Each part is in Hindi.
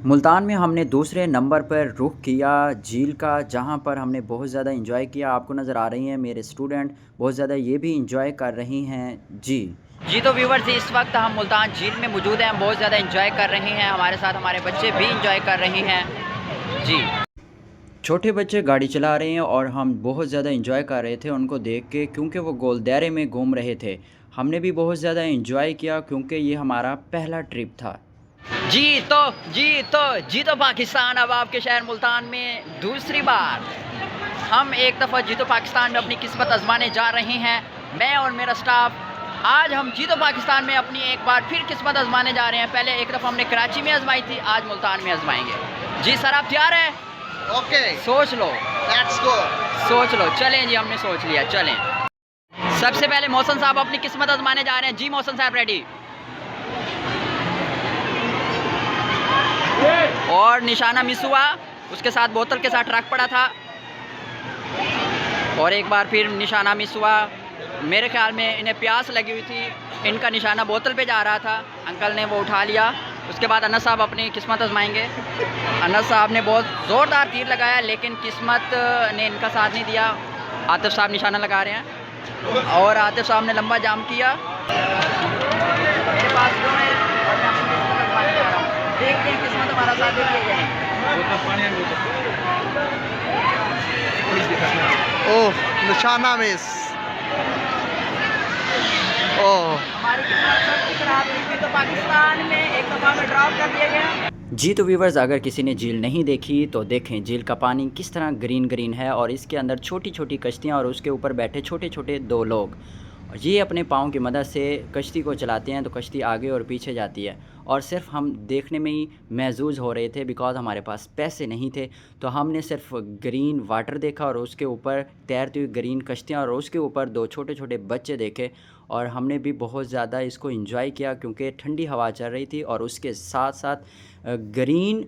मुल्तान में हमने दूसरे नंबर पर रुख किया झील का, जहां पर हमने बहुत ज़्यादा इंजॉय किया। आपको नज़र आ रही हैं मेरे स्टूडेंट बहुत ज़्यादा ये भी इंजॉय कर रही हैं जी। जी तो व्यूवर्स, इस वक्त हम मुल्तान झील में मौजूद हैं, बहुत ज़्यादा इंजॉय कर रहे हैं। हमारे साथ हमारे बच्चे भी इंजॉय कर रहे हैं जी। छोटे बच्चे गाड़ी चला रहे हैं और हम बहुत ज़्यादा इंजॉय कर रहे थे उनको देख के, क्योंकि वो गोल दायरे में घूम रहे थे। हमने भी बहुत ज़्यादा इंजॉय किया क्योंकि ये हमारा पहला ट्रिप था। जी तो जी तो पाकिस्तान अब आपके शहर मुल्तान में दूसरी बार हम एक दफ़ा जीतो पाकिस्तान में अपनी किस्मत आजमाने जा रहे हैं। मैं और मेरा स्टाफ आज हम जीतो पाकिस्तान में अपनी एक बार फिर किस्मत आजमाने जा रहे हैं। पहले एक दफ़ा हमने कराची में आजमाई थी, आज मुल्तान में आजमाएंगे। जी सर, आप तैयार हैं? ओके, सोच लो, लेट्स गो। सोच लो। चलें जी, हमने सोच लिया, चलें। सबसे पहले मौसम साहब अपनी किस्मत आजमाने जा रहे हैं। जी मौसम साहब रेडी? और निशाना मिस हुआ, उसके साथ बोतल के साथ ट्रक पड़ा था और एक बार फिर निशाना मिस हुआ। मेरे ख्याल में इन्हें प्यास लगी हुई थी, इनका निशाना बोतल पे जा रहा था, अंकल ने वो उठा लिया। उसके बाद अनस साहब अपनी किस्मत आजमाएंगे। अनस साहब ने बहुत ज़ोरदार तीर लगाया लेकिन किस्मत ने इनका साथ नहीं दिया। आतिफ साहब निशाना लगा रहे हैं और आतिफ साहब ने लंबा जाम किया। मेरे पास जो है और मैं अपनी किस्मत आजमाने जा रहा हूँ। देखते हैं किस्मत हमारा साथ देती है या नहीं। ओह, निशाना मिस। ओह, हमारी किस्मत सबकी खराब हुई थी तो पाकिस्तान में एक दफ़ा में ड्रॉप कर दिया गया। जी तो व्यूवर्स, अगर किसी ने झील नहीं देखी तो देखें झील का पानी किस तरह ग्रीन ग्रीन है और इसके अंदर छोटी छोटी कश्तियाँ और उसके ऊपर बैठे छोटे छोटे दो लोग। और ये अपने पाँव की मदद से कश्ती को चलाते हैं तो कश्ती आगे और पीछे जाती है। और सिर्फ हम देखने में ही महजूज हो रहे थे बिकॉज़ हमारे पास पैसे नहीं थे। तो हमने सिर्फ ग्रीन वाटर देखा और उसके ऊपर तैरती हुई ग्रीन कश्तियाँ और उसके ऊपर दो छोटे छोटे बच्चे देखे। और हमने भी बहुत ज़्यादा इसको एंजॉय किया क्योंकि ठंडी हवा चल रही थी और उसके साथ साथ ग्रीन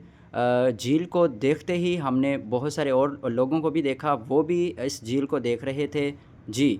झील को देखते ही हमने बहुत सारे और लोगों को भी देखा, वो भी इस झील को देख रहे थे जी।